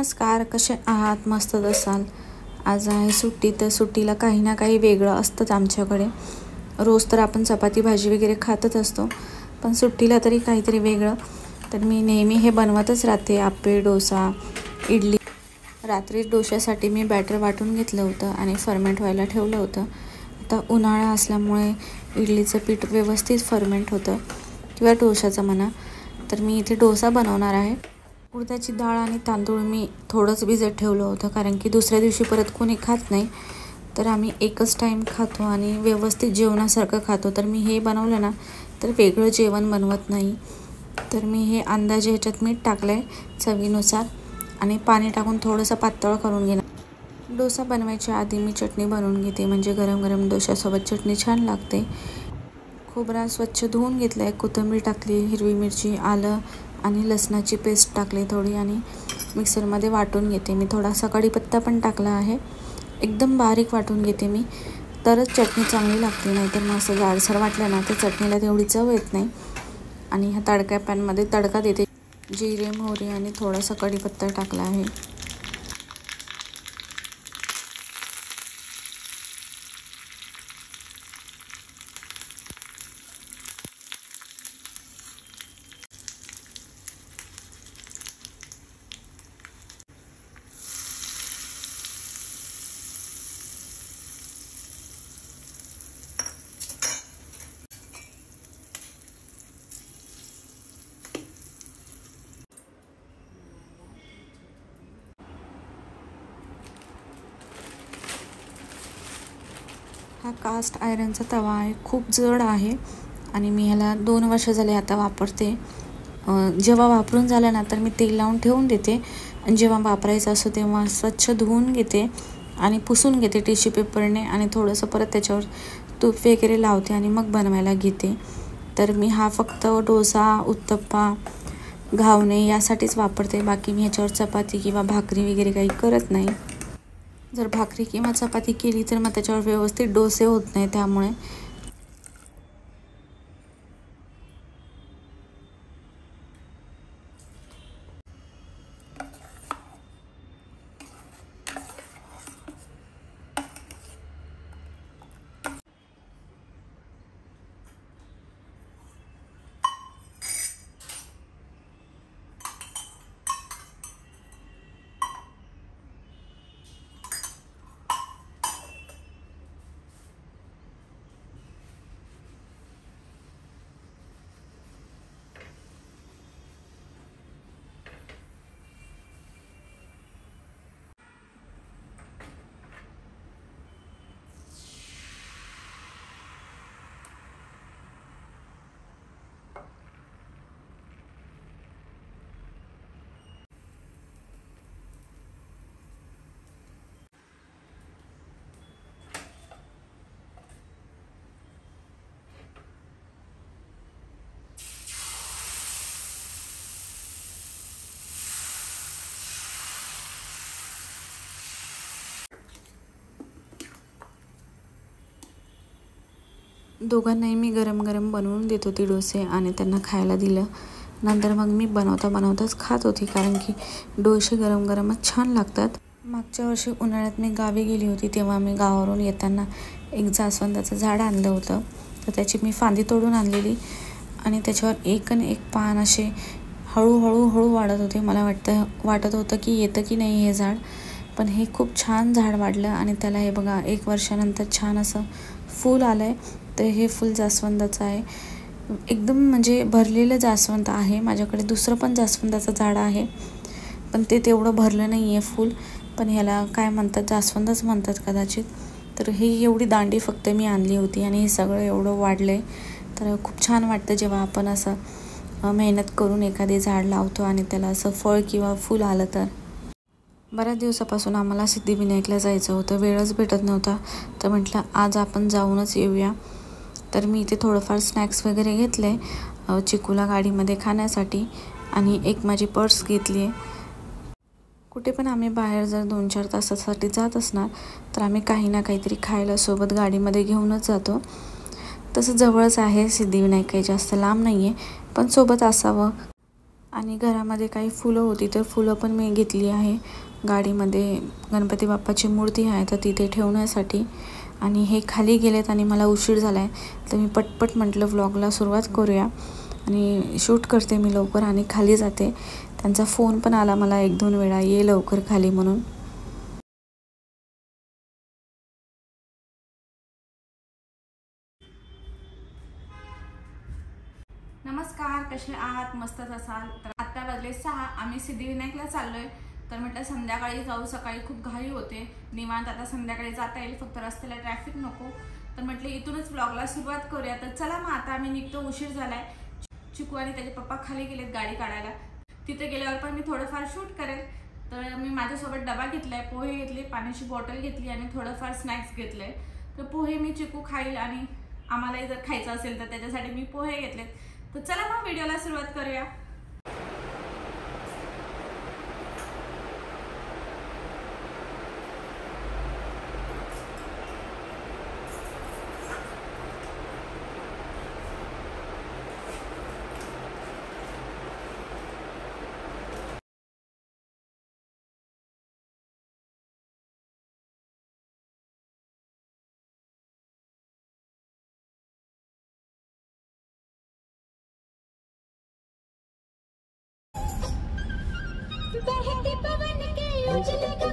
नमस्कार, कसे आहात? मस्तच असाल. आज आहे सुट्टी, तर सुट्टीला काही ना काही वेगळं असतंच आमच्याकडे. रोज तर आपण चपाती भाजी वगैरे खातच असतो, पण सुट्टीला तरी काहीतरी वेगळं. तर मी नेहमी हे बनवतच राहते, आप्पे, डोसा, इडली. रात्री डोशासाठी मी बॅटर वाटून घेतलं होतं आणि फर्मेंट व्हायला ठेवलं होतं. आता उन्हाळा असल्यामुळे इडलीचं पीठ व्यवस्थित फर्मेंट होतं किंवा डोशाचं म्हणा. तर मी इथे डोसा बनवणार आहे. उडदाची डाळ आणि तांदूळ मी थोडंच भिजत ठेवलं होतं, कारण की दुसऱ्या दिवशी परत कोणी खात नाही. तर आम्ही एकच टाईम खातो आणि व्यवस्थित जेवणासारखं खातो. तर मी हे बनवलं ना, तर वेगळं जेवण बनवत नाही. तर मी हे अंदाजे ह्याच्यात मीठ टाकलं आहे चवीनुसार आणि पाणी टाकून थोडंसं पातळ करून घेणार. डोसा बनवायच्या आधी मी चटणी बनवून घेते, म्हणजे गरम गरम डोशासोबत चटणी छान लागते. खोबरा स्वच्छ धुवून घेतलं आहे, कोथिंबीर टाकली, हिरवी मिरची, आलं आणि लसणाची पेस्ट टाकली थोडी आणि मिक्सरमध्ये वाटून घेते. मी थोडासा कढीपत्ता पण टाकला आहे. एकदम बारीक वाटून घेते मी, तरच चटणी चांगली लागते. नाहीतर मग असं जाडसर वाटलं ना तर चटणीला तेवढी चव येत नाही. आणि ह्या तडक्या पॅनमध्ये तडका देते. जिरे, मोहरी आणि थोडासा कढीपत्ता टाकला आहे. हा कास्ट आयरनचा तवा आहे, खूप जड आहे आणि मी ह्याला 2 वर्ष झाले आता वापरते. जेव्हा वापरून झालं ना तर मी तेल लावून ठेवून देते आणि जेव्हा वापरायचं असतो तेव्हा स्वच्छ धुवून घेते आणि पुसून घेते टिश्यू पेपरने आणि थोडंसं परत त्याच्यावर तूप वगैरे लावते आणि मग बनवायला घेते. तर मी हा फक्त डोसा, उत्तप्पा, घावणे यासाठीच वापरते. बाकी मी ह्याच्यावर चपाती किंवा भाकरी वगैरे काही करत नाही. जर भाकरी किंवा चपाती केली तर मग त्याच्यावर व्यवस्थित डोसे होत नाही. त्यामुळे दोघांनाही मी गरम गरम बनवून देत होती डोसे आणि त्यांना खायला दिलं. नंतर मग मी बनवताच खात होती, कारण की डोसे गरम गरमच छान लागतात. मागच्या वर्षी उन्हाळ्यात मी गावी गेली होती, तेव्हा मी गावावरून येताना एक जास्वंदाचं झाड आणलं होतं. तर त्याची मी फांदी तोडून आणलेली आणि त्याच्यावर एक आणि एक पान असे हळूहळू वाढत होते. मला वाटत होतं की येतं की नाही हे झाड, पण हे खूप छान झाड वाढलं आणि त्याला हे बघा 1 वर्षानंतर छान असं फूल आलं आहे. तर हे फुल जास्वंदाचं आहे, एकदम म्हणजे भरलेलं जास्वंद आहे. माझ्याकडे दुसरं पण जास्वंदाचं झाड आहे, पण ते तेवढं भरलं नाही आहे फूल. पण ह्याला काय म्हणतात, जास्वंदच म्हणतात कदाचित. तर ही एवढी दांडी फक्त मी आणली होती आणि हे सगळं एवढं वाढलं आहे. तर खूप छान वाटतं जेव्हा आपण असं मेहनत करून एखादे झाड लावतो आणि त्याला असं फळ किंवा फूल आलं तर. बऱ्याच दिवसापासून आम्हाला सिद्धिविनायकला जायचं होतं, वेळच भेटत नव्हता. तर म्हटलं आज आपण जाऊनच येऊया. तर मी इथे थोडंफार स्नॅक्स वगैरे घेतले चिकूला गाडीमध्ये खाण्यासाठी आणि एक माझी पर्स घेतली आहे. कुठे पण आम्ही बाहेर जर 2-4 तासासाठी जात असणार तर आम्ही काही ना काहीतरी खायला सोबत गाडीमध्ये घेऊनच जातो. तसं जवळच आहे सिद्धिविनायक, काही जास्त लांब नाही आहे, पण सोबत असावं आणि घरामध्ये काही फुलं होती तर फुलं पण मी घेतली आहे. गाडीमध्ये गणपती बाप्पाची मूर्ती आहे तर तिथे ठेवण्यासाठी. आणि हे खाली गेलेत आणि मला उशीर झाला आहे, तर मी पटपट म्हटलं व्लॉगला सुरुवात करूया आणि शूट करते मी लवकर आणि खाली जाते. त्यांचा फोन पण आला मला 1-2 वेळा, ये लवकर खाली म्हणून. नमस्कार, कसे आहात? मस्तच असाल तर. आता वाजले 6. आम्ही सिद्धिविनायकला चाललोय. तर म्हटलं संध्याकाळी जाऊ, सकाळी खूप घाई होते. निवांत आता संध्याकाळी जाता येईल, फक्त रस्त्याला ट्रॅफिक नको. तर म्हटलं इथूनच व्लॉगला सुरुवात करूया. तर चला मग आता आम्ही निघतो, उशीर झालाय. चिकू आणि त्याचे पप्पा खाली गेलेत गाडी काढायला. तिथे गेल्यावर पण मी थोडंफार शूट करेल. तर मी माझ्यासोबत डबा घेतलाय, पोहे घेतले, पाण्याची बॉटल घेतली आणि थोडंफार स्नॅक्स घेतले. तर पोहे मी चिकू खाईल आणि आम्हालाही जर खायचं असेल तर त्याच्यासाठी मी पोहे घेतलेत. तर चला मग व्हिडिओला सुरुवात करूया.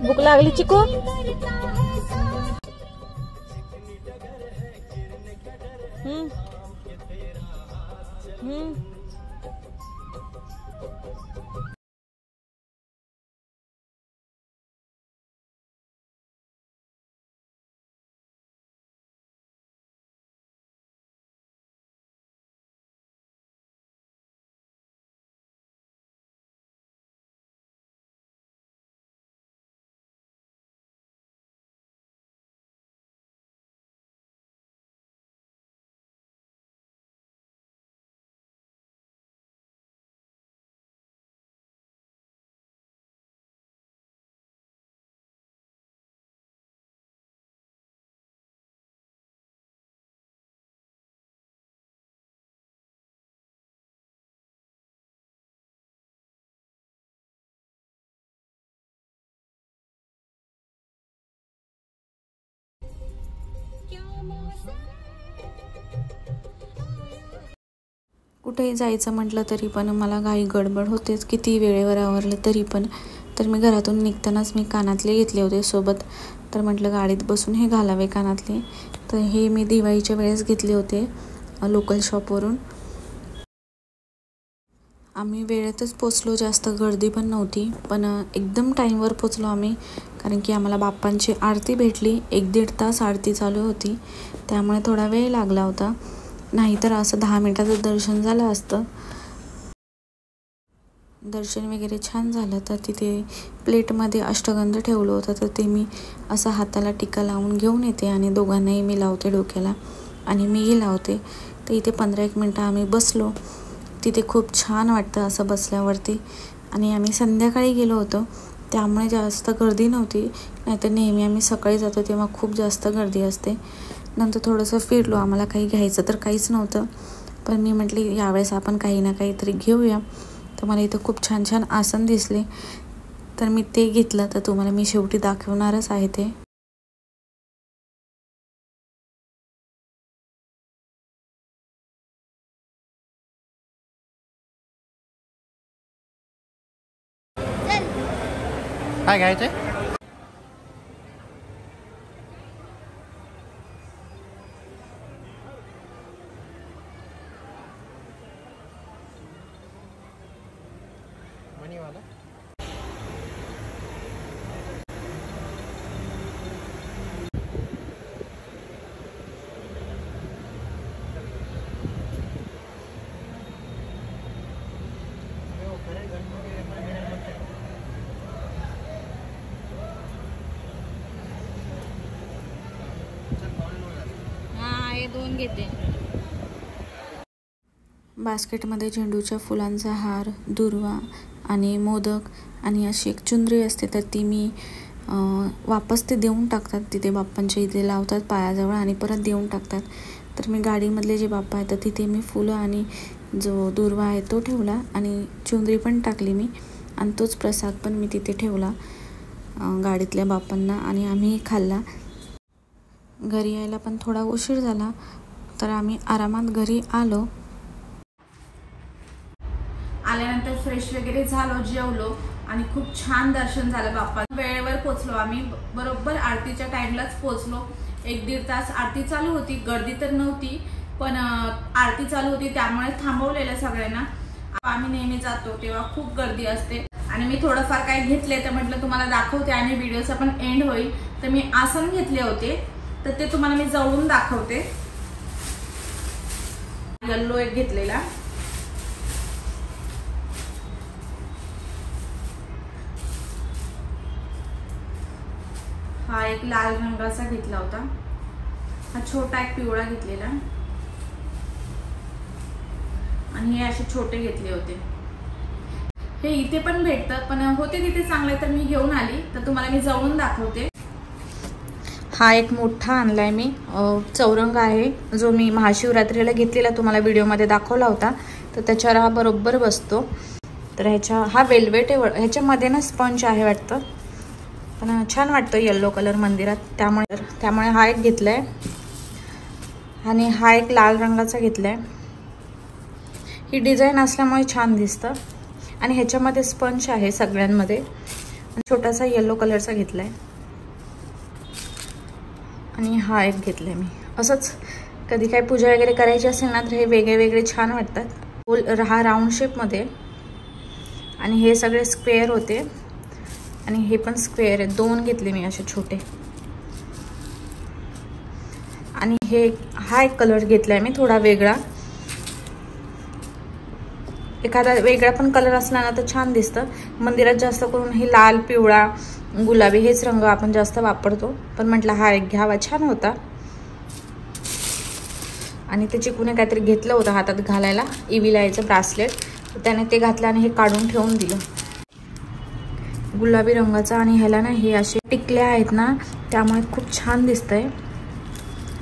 भूक लागली चिकू? कुठेही जायचं म्हटलं तरी पण मला घाई गडबड होतेच, किती वेळेवर आवरलं तरी पण. तर मी घरातून निघतानाच मी कानातले घेतले होते सोबत. तर म्हटलं गाडीत बसून हे घालावे कानातले. तर हे मी दिवाळीच्या वेळेस घेतले होते लोकल शॉपवरून. आम्ही वेळेतच पोचलो, जास्त गर्दी पण नव्हती, पण एकदम टाईमवर पोचलो आम्ही. कारण की आम्हाला बाप्पांची आरती भेटली. 1-1.5 तास आरती चालू होती, त्यामुळे थोडा वेळ लागला होता. नाहीतर असं 10 मिनिटाचं दर्शन झालं असतं. दर्शन वगैरे छान झालं. तर तिथे प्लेटमध्ये अष्टगंध ठेवलं होतं, तर ते मी असं हाताला टिका लावून घेऊन येते आणि दोघांनाही मी लावते डोक्याला आणि मीही लावते. तर इथे 15-1 मिनटं आम्ही बसलो. तिथे खूप छान वाटतं असं बसल्यावरती. आणि आम्ही संध्याकाळी गेलो होतो, त्यामुळे जास्त गर्दी नव्हती. नाहीतर नेहमी आम्ही सकाळी जातो तेव्हा खूप जास्त गर्दी असते. नंतर थोडंसं फिरलो, आम्हाला काही घ्यायचं तर काहीच नव्हतं, पण मी म्हटली यावेळेस आपण काही ना काहीतरी घेऊया. तर मला इथं खूप छान छान आसन दिसले, तर मी ते घेतलं. तर तुम्हाला मी शेवटी दाखवणारच आहे ते. काय घ्यायचंय? मनीवाला. हे 2 घेते. बास्केटमध्ये झेंडूच्या फुलांचा हार, दुर्वा आणि मोदक आणि अशी एक चुंदरी असते, तर ती मी वापस ते देऊन टाकतात. तिथे बाप्पांच्या इथे लावतात पायाजवळ आणि परत देऊन टाकतात. तर मी गाडीमधले जे बाप्पा आहेत तर तिथे मी फुलं आणि जो दुर्वा आहे तो ठेवला आणि चुंदरी पण टाकली मी आणि तोच प्रसाद पण मी तिथे ठेवला गाडीतल्या बापांना आणि आम्ही खाल्ला। घरी यायला पण थोडा उशीर झाला तर आम्ही आरामात घरी आलो। आल्यानंतर फ्रेश वगैरे झालो, जेवलो आणि खूप छान दर्शन झालं बाप्पा। वेळेवर पोहोचलो आम्ही, बरोबर आरतीच्या टाइमलाच पोहोचलो। 1-1.5 तास आरती चालू होती, गर्दी तर नव्हती पण आरती चालू होती त्यामुळे थांबवलेलं सगळ्यांना। आम्ही नेहमी जातो तेव्हा खूप गर्दी असते आणि मी थोडंफार काय घेतले तर म्हटलं तुम्हाला दाखवते आणि व्हिडिओचा पण एंड होईल। तर मी आसन घेतले होते तर ते तुम्हाला मी जवळून दाखवते। येलो एक घेतलेला, हा एक लाल रंगाचा घेतला होता, हा छोटा एक पिवळा घेतलेला आणि हे असे छोटे घेतले होते। हे इथे पण भेटतात पण होते तिथे चांगले तर मी घेऊन आली, तर तुम्हाला मी जवळून दाखवते। हा एक मोठा आणलाय मी, चौरंग आहे जो मी महाशिवरात्रीला घेतलेला, तुम्हाला व्हिडिओमध्ये दाखवला होता। तर त्याच्यावर हा बरोबर बसतो। तर हा वेल्वेट आहे, ह्याच्यामध्ये ना स्पंज आहे वाटतं, पण छान वाटतं येलो कलर मंदिरात, त्यामुळे हा एक घेतलाय आणि हा एक लाल रंगाचा घेतलाय। ही डिझाईन असल्यामुळे छान दिसतं आणि ह्याच्यामध्ये स्पंज आहे सगळ्यांमध्ये। छोटासा येलो कलरचा घेतलाय आणि हा एक घेतलाय मी। असंच कधी काय पूजा वगैरे करायची असेल ना तर हे वेगळे वेगळे छान वाटतात। हा राऊंड शेपमध्ये आणि हे सगळे स्क्वेअर होते आणि हे पण स्क्वेअर आहे। 2 घेतले मी असे छोटे आणि हा एक कलर घेतलाय मी थोडा वेगळा। एखादा वेगळा पण कलर असला ना तर छान दिसतं। मंदिरात जास्त करून हे लाल, पिवळा, गुलाबी हेच रंग आपण जास्त वापरतो, पण म्हटलं हा एक घ्यावा, छान होता। आणि ते चिकूने काहीतरी घेतलं होतं हातात घालायला, इविलायचं ब्रासलेट, तर त्याने ते घातलं आणि हे काढून ठेवून दिलं, गुलाबी रंगाचा। आणि ह्याला ना हे असे टिकल्या आहेत ना त्यामुळे खूप छान दिसतंय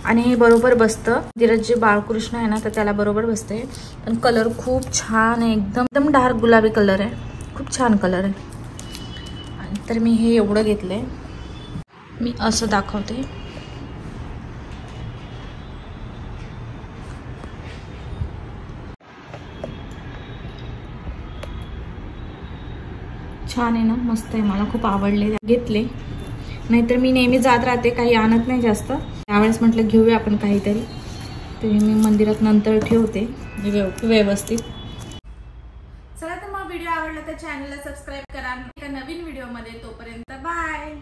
आणि हे बरोबर बसतं। मंदिरात जे बाळकृष्ण आहे ना तर त्याला बरोबर बसतंय। पण कलर खूप छान आहे, एकदम डार्क गुलाबी कलर आहे, खूप छान कलर आहे। तर मी हे एवढं घेतलंय, मी असं दाखवते। छान आहे ना, मस्त आहे, मला खूप आवडले, घेतले। नाहीतर मी नेहमी जात राहते, काही आणत नाही जास्त, त्यावेळेस म्हटलं घेऊया आपण काहीतरी, तर मी मंदिरात नंतर ठेवते व्यवस्थित। चला तर मग व्हिडिओ आवडला तर चॅनलला सबस्क्राईब करा एका नवीन व्हिडिओमध्ये। तोपर्यंत बाय।